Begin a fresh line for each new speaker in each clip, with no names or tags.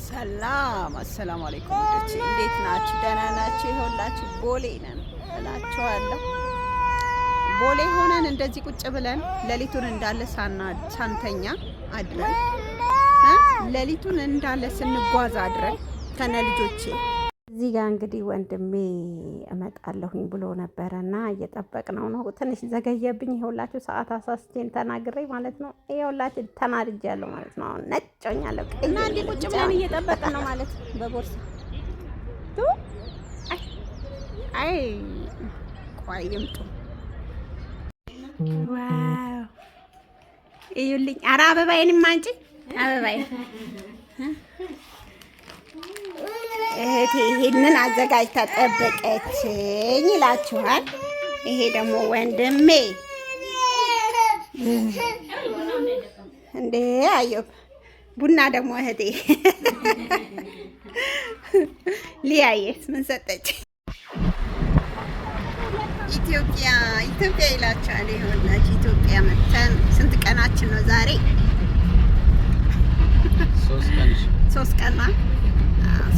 ሰላም አሰላሙ አለይኩም ወንዶች እንዴት ናችሁ? ደህና ናችሁ? ይኸውላችሁ ቦሌ ነን እላችኋለሁ። ቦሌ ሆነን እንደዚህ ቁጭ ብለን ሌሊቱን እንዳለ ሳንተኛ አድረን ሌሊቱን እንዳለ ስንጓዝ አድረን ከነ ልጆቼ እዚህ ጋር እንግዲህ ወንድሜ እመጣለሁኝ ብሎ ነበረና እየጠበቅነው ነው። ትንሽ ዘገየብኝ። ይኸውላችሁ ሰዓት አሳስቴን ተናግሬ ማለት ነው። ይኸውላችሁ ተናድጃለሁ ማለት ነው። አሁን ነጮኛለሁ እና እንዲህ ቁጭ ብለን እየጠበቅን ነው ማለት በቦርሳ አይ ቆይ ይምጡ። ዋው እዩልኝ። ኧረ አበባዬንም አንቺ አበባዬ እህቴ ይሄንን አዘጋጅታ ጠበቀችኝ ይላችኋል። ይሄ ደግሞ ወንድሜ እንዴ አየሁ። ቡና ደግሞ እህቴ ሊያየስ ምን ሰጠች? ኢትዮጵያ ይላችኋል። ይኸውላችሁ ኢትዮጵያ መተን ስንት ቀናችን ነው ዛሬ? 3 ቀን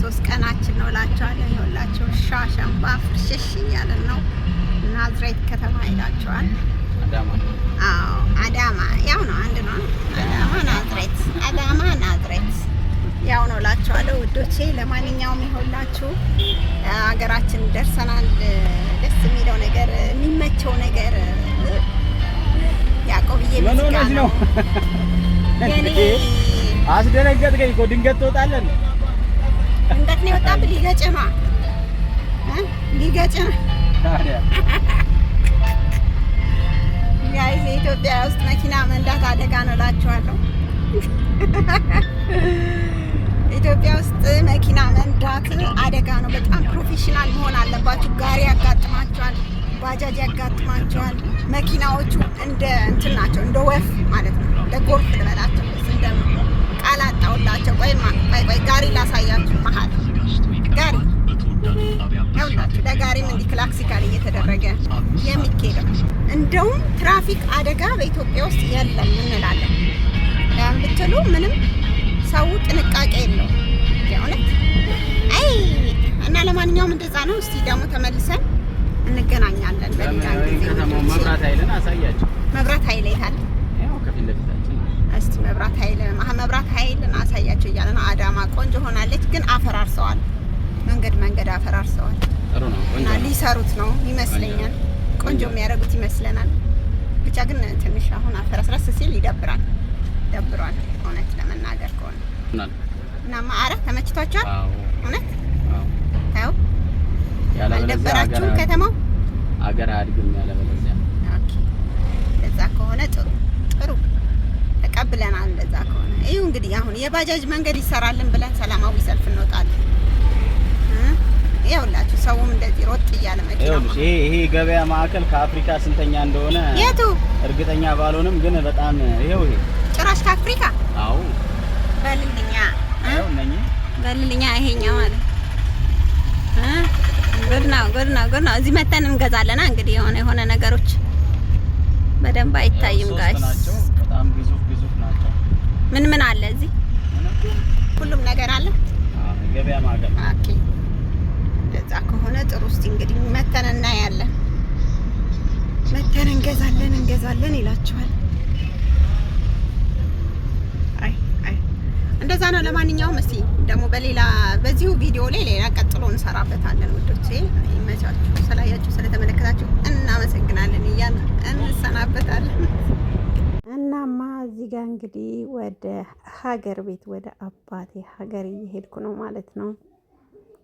3 ቀናችን ነው እላችኋለሁ። ይኸውላችሁ ሻሻምባ ፍርሽሽ እያለን ነው። ናዝሬት ከተማ ይላችኋል። አዳማ ያው ነው፣ አንድ ነው። አዳማ ናዝሬት ያው ነው እላችኋለሁ ውዶቼ። ለማንኛውም ይኸውላችሁ ሀገራችን ደርሰናል። ደስ የሚለው ነገር የሚመቸው ነገር ያዕቆብዬ ሙዚቃ ነው።
አስደነገጥከኝ እኮ ድንገት ትወጣለን።
ድንገት ነው የወጣብህ። ሊገጭ ነው ጋይስ። የኢትዮጵያ ውስጥ መኪና መንዳት አደጋ ነው እላችኋለሁ። ኢትዮጵያ ውስጥ መኪና መንዳት አደጋ ነው። በጣም ፕሮፌሽናል መሆን አለባችሁ። ጋሪ ያጋጥማችኋል፣ ባጃጅ ያጋጥማችኋል። መኪናዎቹ እንደ እንትን ናቸው፣ እንደ ወፍ ማለት ነው። እንደ ጎርፍ ልበላቸው እንደ ቃል አጣሁላቸው። ቆይ ጋሪ ላሳያችሁ። መሀል ጋሪ ያውላችሁ። ለጋሪም እንዲህ ክላክሲካል እየተደረገ የሚኬደው። እንደውም ትራፊክ አደጋ በኢትዮጵያ ውስጥ የለም እንላለን ብትሉ ምንም ሰው ጥንቃቄ የለውም የእውነት። አይ እና ለማንኛውም እንደዛ ነው። እስቲ ደግሞ ተመልሰን እንገናኛለን በሌላ ጊዜ።
መብራት ኃይልን አሳያችሁ።
መብራት ኃይል የታለ?
ያው ከፊት ለፊታችን።
እስቲ መብራት ኃይልን አሳያችሁ እያለ ነው። አዳማ ቆንጆ ሆናለች፣ ግን አፈራርሰዋል። መንገድ አፈራርሰዋል።
ጥሩ ነው
እና ሊሰሩት ነው ይመስለኛል። ቆንጆ የሚያደርጉት ይመስለናል። ብቻ ግን ትንሽ አሁን አፈራስረስ ሲል ደብሯል እውነት ለመናገር ከሆነ እና ማዕረግ ተመችቷቸዋል። እውነት ታው አልደበራችሁም? ከተማው
አገር አድግም ያለበለዚያ።
ኦኬ ለዛ ከሆነ ጥሩ ተቀብለናል። እንደዛ ከሆነ እዩ እንግዲህ አሁን የባጃጅ መንገድ ይሰራልን ብለን ሰላማዊ ሰልፍ እንወጣለን። ይኸውላችሁ ሰውም እንደዚህ ሮጥ እያለ መኪና።
ይሄ ገበያ ማዕከል ከአፍሪካ ስንተኛ እንደሆነ
የቱ
እርግጠኛ ባልሆንም ግን በጣም ይሄው
ጭራሽ ከአፍሪካ
አዎ
በልልኛ
በልልኛ
ይሄኛው ማለት ጉድ ነው። እዚህ መተን እንገዛለና እንግዲህ የሆነ ነገሮች በደንብ አይታይም ጋይስ።
በጣም ግዙፍ ናቸው።
ምን አለ እዚህ? ሁሉም ነገር አለ።
ገበያ ማዕከል።
ኦኬ ለዛ ከሆነ ጥሩ። እስቲ እንግዲህ መተን እናያለን። መተን እንገዛለን ይላችኋል። አይ እንደዛ ነው። ለማንኛውም እስቲ ደግሞ በዚሁ ቪዲዮ ላይ ሌላ ቀጥሎ እንሰራበታለን ውዶቼ። ይመቻችሁ። ስላያችሁ ስለተመለከታችሁ እናመሰግናለን እያልን እንሰናበታለን። እናማ እዚህ ጋር እንግዲህ ወደ ሀገር ቤት ወደ አባቴ ሀገር እየሄድኩ ነው ማለት ነው።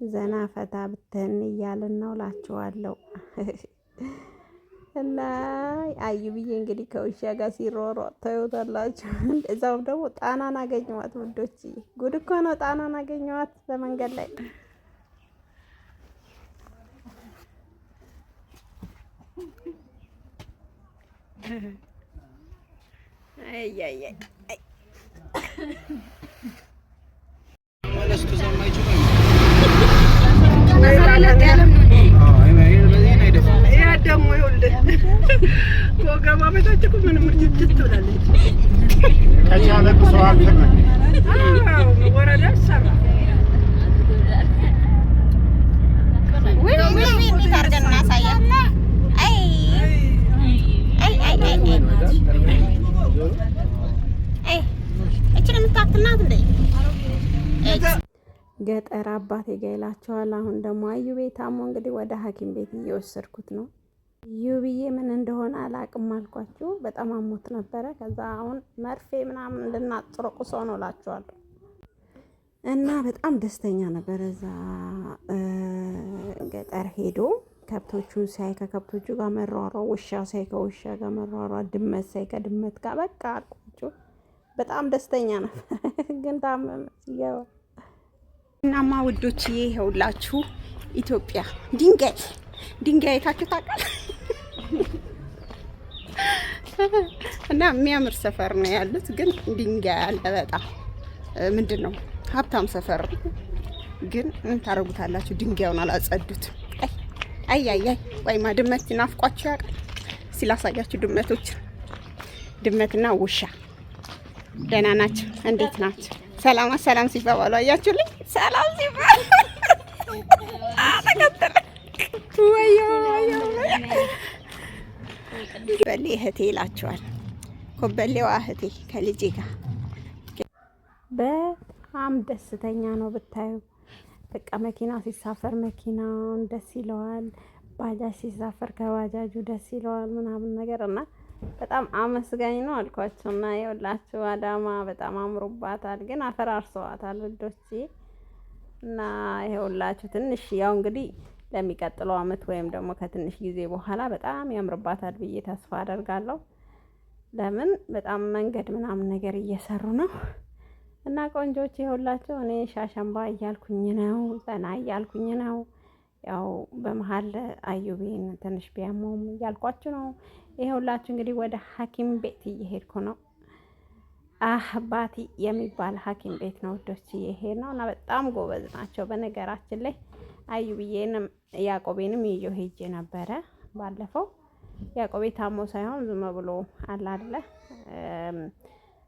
ዘና ፈታ ብትን እያልን ነው እላችኋለሁ። እና አዩ ብዬ እንግዲህ ከውሻ ጋር ሲሮሮጥ ታዩታላችሁ። እዛው ደግሞ ጣናን አገኘኋት ውዶች። ጉድ እኮ ነው። ጣናን አገኘኋት በመንገድ ላይ።
ከወገቧ በታች እኮ ምንም ምርጭት ትላለች።
ከቻለ ሰው አልፈለገ።
ወረዳ ሰራ
እንዴት አድርገን እናሳያት? እችን የምታክል ናት እንዴ? ገጠር አባቴ ጋ ይላቸዋል። አሁን ደግሞ አዩ ቤት አሞ እንግዲህ ወደ ሐኪም ቤት እየወሰድኩት ነው። ዩብዬ ምን እንደሆነ አላቅም አልኳችሁ። በጣም አሞት ነበረ። ከዛ አሁን መርፌ ምናምን እንድናጥሮቁ ሰው ነው እላቸዋለሁ። እና በጣም ደስተኛ ነበረ። እዛ ገጠር ሄዶ ከብቶቹን ሳይ ከከብቶቹ ጋር መሯሯ፣ ውሻ ሳይ ከውሻ ጋር መሯሯ፣ ድመት ሳይ ከድመት ጋር በቃ አልኳችሁ። በጣም ደስተኛ ነበር። ግን ታመመ ሲገባ እናማ ውዶችዬ ይኸውላችሁ ኢትዮጵያ ድንጋይ አይታችሁ ታውቃላችሁ? እና የሚያምር ሰፈር ነው ያሉት፣ ግን ድንጋይ አለ በጣም ምንድን ነው ሀብታም ሰፈር ግን ምን ታረጉታላችሁ? ድንጋዩን አላጸዱት። አይ ወይማ ድመት ናፍቋችሁ ያውቃል? ሲላሳያችሁ ድመትና ውሻ ደህና ናቸው? እንዴት ናቸው? ሰላም ሲባባሉ አያችሁልኝ? ሰላም ሲባል ተከተለ ወዮ በሌ እህቴ ይላቸዋል። ኮበሌዋ እህቴ ከልጄ ጋር በጣም ደስተኛ ነው ብታዩ። በቃ መኪና ሲሳፈር መኪናውን ደስ ይለዋል፣ ባጃጅ ሲሳፈር ከባጃጁ ደስ ይለዋል ምናምን ነገር እና በጣም አመስጋኝ ነው አልኳቸው። እና የወላችሁ አዳማ በጣም አምሮባታል፣ ግን አፈራርሰዋታል ውዶቼ። እና ይኸውላችሁ ትንሽ ያው እንግዲህ ለሚቀጥለው አመት ወይም ደግሞ ከትንሽ ጊዜ በኋላ በጣም ያምርባታል ብዬ ተስፋ አደርጋለሁ። ለምን በጣም መንገድ ምናምን ነገር እየሰሩ ነው። እና ቆንጆች ይኸውላችሁ እኔ ሻሸምባ እያልኩኝ ነው፣ ዘና እያልኩኝ ነው። ያው በመሀል አዩቤን ትንሽ ቢያመውም እያልኳችሁ ነው። ይኸውላችሁ እንግዲህ ወደ ሐኪም ቤት እየሄድኩ ነው። ባቲ የሚባል ሐኪም ቤት ነው ውዶች እየሄድ ነው። እና በጣም ጎበዝ ናቸው። በነገራችን ላይ አዩብዬንም ያዕቆቤንም ይዤው ሄጄ ነበረ ባለፈው። ያዕቆቤ ታሞ ሳይሆን ዝም ብሎ አለ አይደለ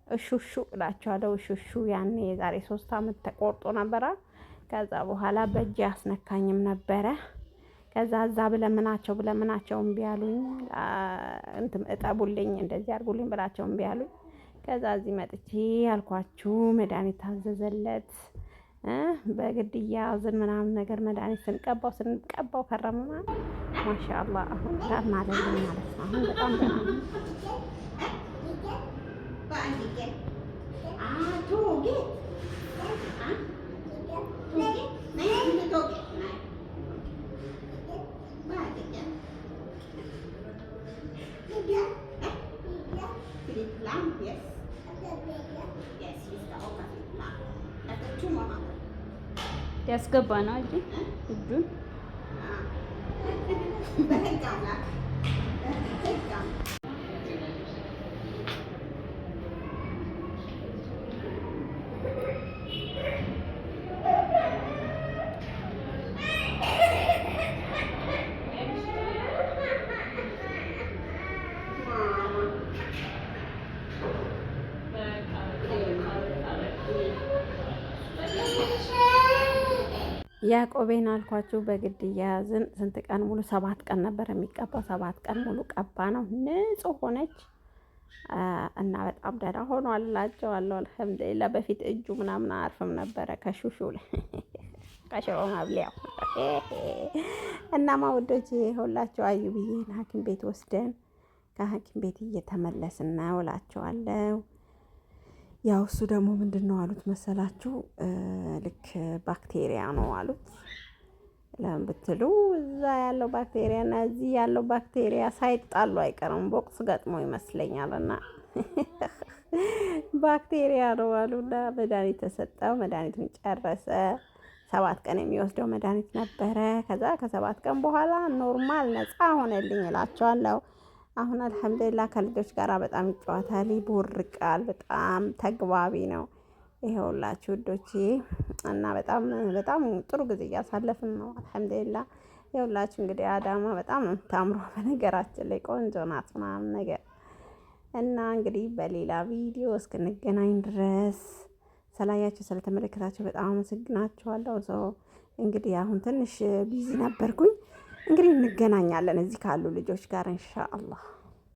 እሹሹ እላቸዋለሁ። እሹሹ ያኔ የዛሬ 3 አመት ተቆርጦ ነበረ። ከዛ በኋላ በእጅ ያስነካኝም ነበረ። ከዛ እዛ ብለምናቸው እምቢ አሉኝ። እንትን እጠቡልኝ እንደዚህ አድርጉልኝ ብላቸው እምቢ አሉኝ። ከዛ እዚህ መጥቼ ያልኳችሁ መድኃኒት ታዘዘለት። በግድያ ዝን ምናምን ነገር መድኃኒት ስንቀባው ከረመና ማሻአላህ አሁን ተማለልኝ ማለት ነው። አሁን በጣም ደህና ነው።
ያስገባ ነው እጁን
ያዕቆቤን አልኳችሁ በግድያ ዝን ስንት ቀን ሙሉ 7 ቀን ነበር የሚቀባው። 7 ቀን ሙሉ ቀባ ነው። ንጹህ ሆነች እና በጣም ደህና ሆኗል እላቸዋለሁ። አልሐምዱሊላህ። በፊት እጁ ምናምን አያርፍም ነበረ ከሹሹ ላይ ከሽሮ ማብሊያው እና ማውዶች ሁላችሁ አዩብዬን ሐኪም ቤት ወስደን ከሐኪም ቤት እየተመለስን ነው እላቸዋለሁ። ያው እሱ ደግሞ ምንድነው አሉት መሰላችሁ? ልክ ባክቴሪያ ነው አሉት። ለምን ብትሉ እዛ ያለው ባክቴሪያ እና እዚህ ያለው ባክቴሪያ ሳይጣሉ አይቀርም፣ ቦክስ ገጥሞ ይመስለኛልና ባክቴሪያ ነው አሉና መድኃኒት ተሰጠው። መድኃኒቱን ጨረሰ። 7 ቀን የሚወስደው መድኃኒት ነበረ። ከዛ ከ7 ቀን በኋላ ኖርማል ነፃ ሆነልኝ እላቸዋለሁ። አሁን አልሐምዱሊላህ ከልጆች ጋር በጣም ይጫወታል፣ ይቦርቃል፣ በጣም ተግባቢ ነው። ይኸውላችሁ ውዶቼ እና በጣም ጥሩ ጊዜ እያሳለፍን ነው አልሐምዱሊላህ። ይኸውላችሁ እንግዲህ አዳማ በጣም ነው የምታምረው፣ በነገራችን ላይ ቆንጆ ናት ምናምን ነገር እና እንግዲህ በሌላ ቪዲዮ እስክንገናኝ ድረስ ስላያችሁ ስለተመለከታችሁ በጣም አመሰግናችኋለሁ። እንግዲህ አሁን ትንሽ ቢዚ ነበርኩኝ። እንግዲህ እንገናኛለን እዚህ ካሉ ልጆች ጋር ኢንሻአላህ።